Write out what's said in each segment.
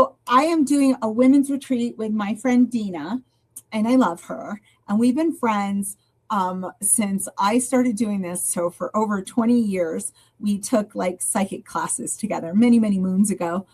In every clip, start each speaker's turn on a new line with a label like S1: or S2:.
S1: So I am doing a women's retreat with my friend Dena, and I love her. And we've been friends since I started doing this. So for over 20 years, we took like psychic classes together many, many moons ago.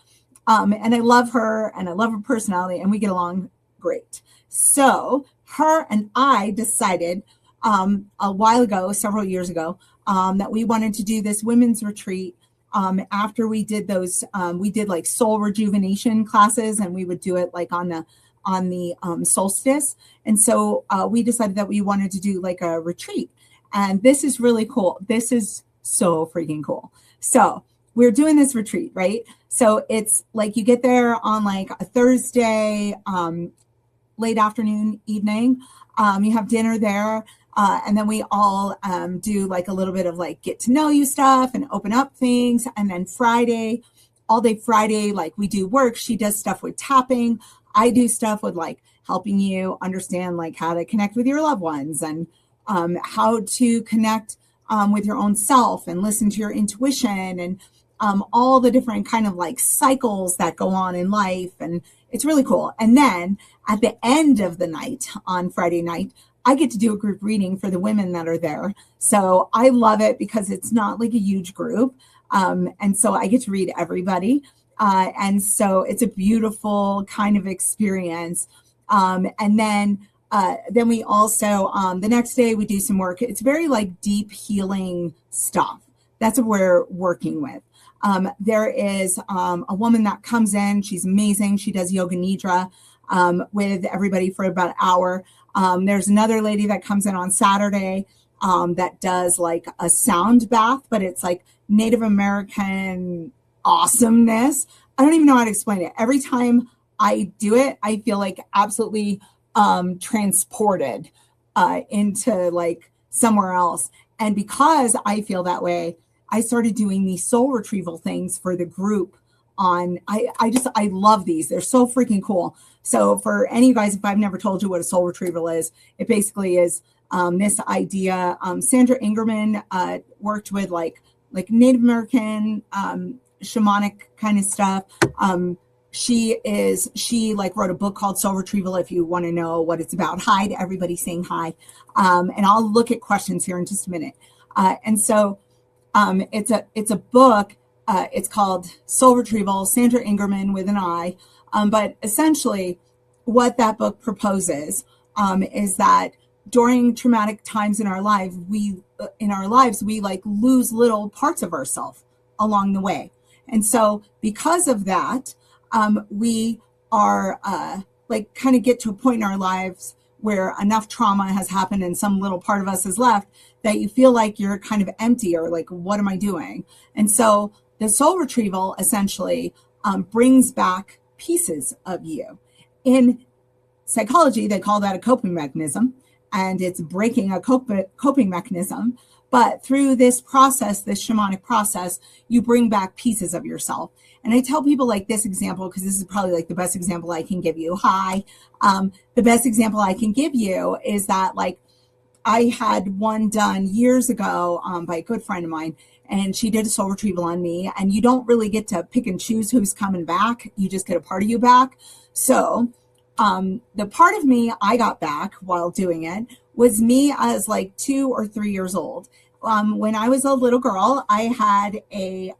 S1: And I love her and I love her personality, and we get along great. So her and I decided a while ago, several years ago, that we wanted to do this women's retreat. After we did those, we did like soul rejuvenation classes, and we would do it like on the solstice. And so we decided that we wanted to do like a retreat. And this is really cool. This is so freaking cool. So we're doing this retreat, right? So it's like you get there on like a Thursday, late afternoon, evening. You have dinner there. And then we all do like a little bit of like get to know you stuff and open up things. And then Friday, all day Friday, like we do work. She does stuff with tapping. I do stuff with like helping you understand like how to connect with your loved ones and how to connect with your own self and listen to your intuition and all the different kind of like cycles that go on in life. And it's really cool. And then at the end of the night on Friday night, I get to do a group reading for the women that are there. So I love it because it's not like a huge group. And so I get to read everybody. And so it's a beautiful kind of experience. And then we also, the next day we do some work. It's very like deep healing stuff. That's what we're working with. There is a woman that comes in. She's amazing. She does yoga nidra with everybody for about an hour. There's another lady that comes in on Saturday that does like a sound bath, but it's like Native American awesomeness. I don't even know how to explain it. Every time I do it, I feel like absolutely transported into like somewhere else. And because I feel that way, I started doing these soul retrieval things for the group I love these. They're so freaking cool. So for any of you guys, if I've never told you what a soul retrieval is, it basically is this idea. Sandra Ingerman worked with like Native American shamanic kind of stuff. She like wrote a book called Soul Retrieval. If you want to know what it's about, hi to everybody saying hi. And I'll look at questions here in just a minute. And so it's a book. It's called Soul Retrieval, Sandra Ingerman with an I. But essentially what that book proposes is that during traumatic times in our lives, we like lose little parts of ourselves along the way. And so because of that, we are like kind of get to a point in our lives where enough trauma has happened and some little part of us is left that you feel like you're kind of empty or like, what am I doing? And so the soul retrieval essentially brings back pieces of you. In psychology, they call that a coping mechanism, and it's breaking a coping mechanism. But through this process, this shamanic process, you bring back pieces of yourself. And I tell people like this example, because this is probably like the best example I can give you. Hi. The best example I can give you is that like I had one done years ago by a good friend of mine, and she did a soul retrieval on me. And you don't really get to pick and choose who's coming back. You just get a part of you back. So the part of me I got back while doing it was me as like 2 or 3 years old. When I was a little girl, I had a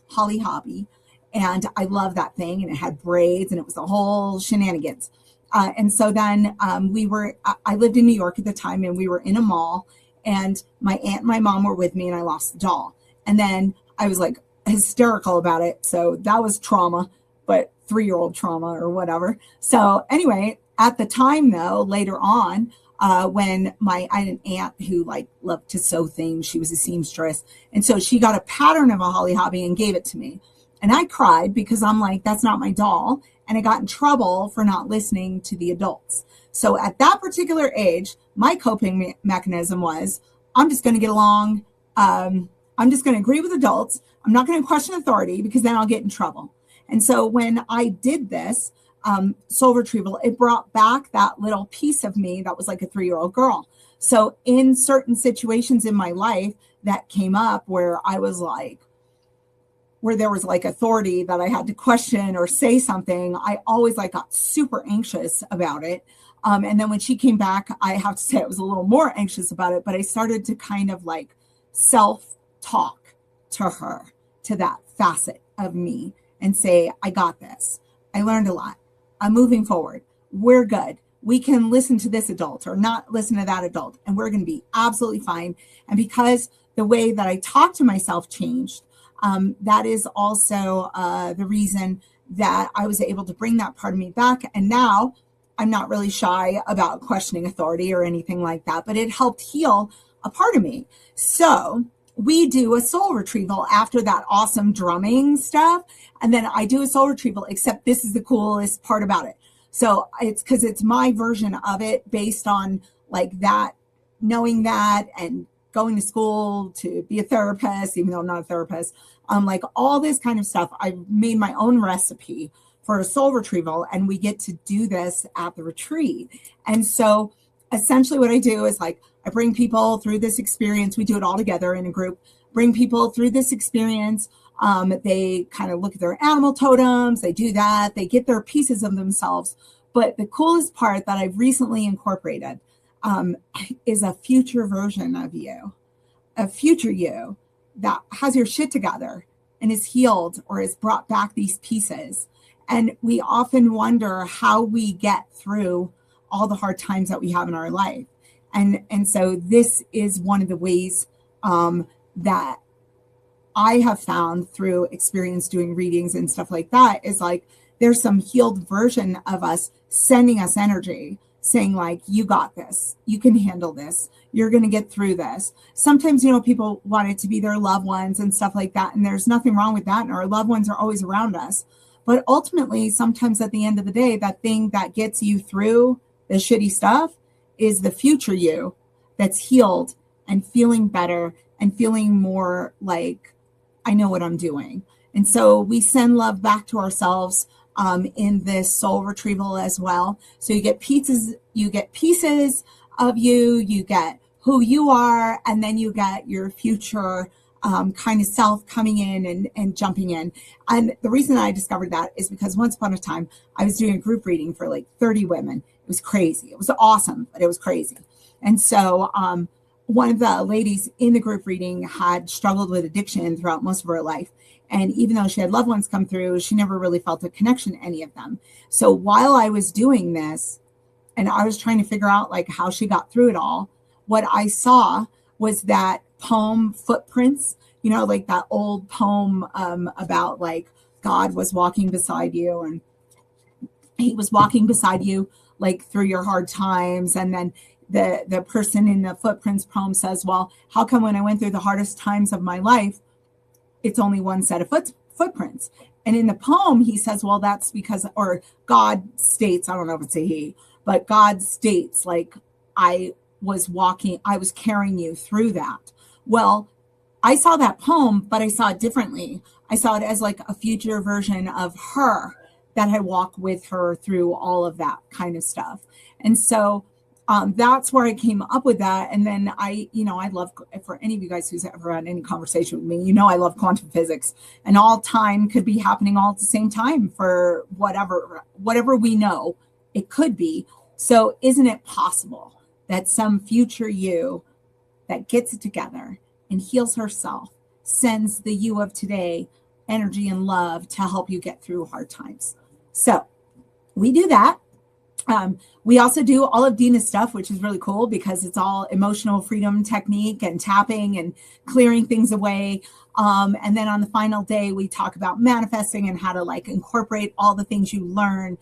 S1: Holly Hobby, and I loved that thing, and it had braids, and it was the whole shenanigans. And so then I lived in New York at the time, and we were in a mall, and my aunt and my mom were with me, and I lost the doll. And then I was like hysterical about it. So that was trauma, but 3-year-old trauma or whatever. So anyway, at the time though, later on, when I had an aunt who like loved to sew things, she was a seamstress. And so she got a pattern of a Holly Hobby and gave it to me. And I cried because I'm like, that's not my doll. And I got in trouble for not listening to the adults. So at that particular age, my coping mechanism was, I'm just going to get along. I'm just going to agree with adults. I'm not going to question authority because then I'll get in trouble. And so when I did this soul retrieval, it brought back that little piece of me that was like a 3-year-old girl. So in certain situations in my life that came up where I was like, where there was like authority that I had to question or say something, I always like got super anxious about it. And then when she came back, I have to say I was a little more anxious about it, but I started to kind of like self-talk to her, to that facet of me, and say, I got this. I learned a lot. I'm moving forward. We're good. We can listen to this adult or not listen to that adult, and we're going to be absolutely fine. And because the way that I talk to myself changed, that is also the reason that I was able to bring that part of me back. And now I'm not really shy about questioning authority or anything like that, but it helped heal a part of me. So we do a soul retrieval after that awesome drumming stuff. And then I do a soul retrieval, except this is the coolest part about it. So it's because it's my version of it based on like that, knowing that, and going to school to be a therapist, even though I'm not a therapist, like all this kind of stuff. I made my own recipe for a soul retrieval, and we get to do this at the retreat. And so essentially what I do is like, I bring people through this experience. We do it all together in a group, bring people through this experience. They kind of look at their animal totems. They do that. They get their pieces of themselves. But the coolest part that I've recently incorporated is a future version of you, a future you that has your shit together and is healed or has brought back these pieces. And we often wonder how we get through all the hard times that we have in our life. And so this is one of the ways that I have found through experience doing readings and stuff like that, is like there's some healed version of us sending us energy saying like, you got this, you can handle this, you're going to get through this. Sometimes, people want it to be their loved ones and stuff like that. And there's nothing wrong with that. And our loved ones are always around us. But ultimately, sometimes at the end of the day, that thing that gets you through the shitty stuff is the future you that's healed and feeling better and feeling more like, I know what I'm doing. And so we send love back to ourselves in this soul retrieval as well. So you get pieces of you, you get who you are, and then you get your future kind of self coming in and jumping in. And the reason I discovered that is because once upon a time, I was doing a group reading for like 30 women. It was crazy. It was awesome, but it was crazy. And so one of the ladies in the group reading had struggled with addiction throughout most of her life. And even though she had loved ones come through, she never really felt a connection to any of them. So while I was doing this and I was trying to figure out like how she got through it all, what I saw was that poem Footprints, like that old poem about like God was walking beside you and he was walking beside you like through your hard times. And then the person in the Footprints poem says, well, how come when I went through the hardest times of my life, it's only one set of footprints? And in the poem, he says, well, that's because, or God states, I don't know if it's a he, but God states like, I was carrying you through that. Well, I saw that poem, but I saw it differently. I saw it as like a future version of her that had walked with her through all of that kind of stuff. And so that's where I came up with that. And then I love, for any of you guys who's ever had any conversation with me, I love quantum physics, and all time could be happening all at the same time for whatever we know it could be. So isn't it possible that some future you that gets it together and heals herself sends the you of today energy and love to help you get through hard times? So we do that. We also do all of Dena's stuff, which is really cool because it's all emotional freedom technique and tapping and clearing things away. And then on the final day, we talk about manifesting and how to like incorporate all the things you learn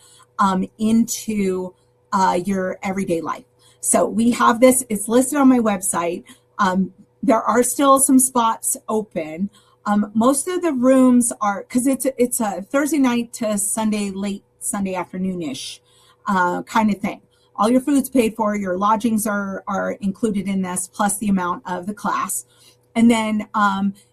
S1: into your everyday life. So we have this, it's listed on my website. There are still some spots open. Most of the rooms are, because it's a Thursday night to Sunday, late Sunday afternoon-ish kind of thing. All your food's paid for, your lodgings are included in this, plus the amount of the class. And then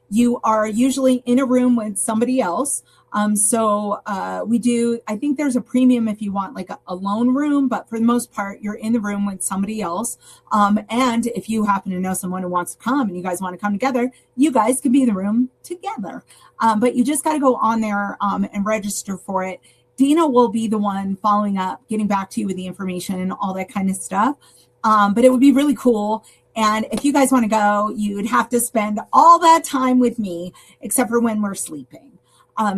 S1: you are usually in a room with somebody else. We do, I think there's a premium if you want like a lone room, but for the most part, you're in the room with somebody else. And if you happen to know someone who wants to come and you guys want to come together, you guys can be in the room together. But you just got to go on there and register for it. Dena will be the one following up, getting back to you with the information and all that kind of stuff. But it would be really cool. And if you guys want to go, you'd have to spend all that time with me, except for when we're sleeping.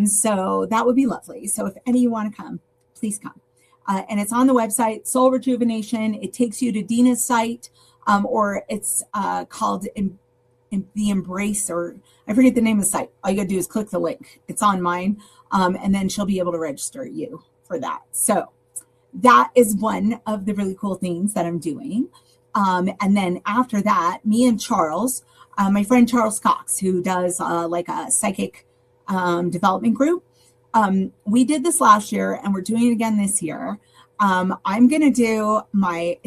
S1: So that would be lovely. So if any of you want to come, please come. And it's on the website, Soul Rejuvenation. It takes you to Dena's site, or it's called The Embrace, or I forget the name of the site. All you got to do is click the link. It's on mine. And then she'll be able to register you for that. So that is one of the really cool things that I'm doing. And then after that, me and Charles, my friend Charles Cox, who does like a psychic development group. We did this last year and we're doing it again this year. I'm going to do it's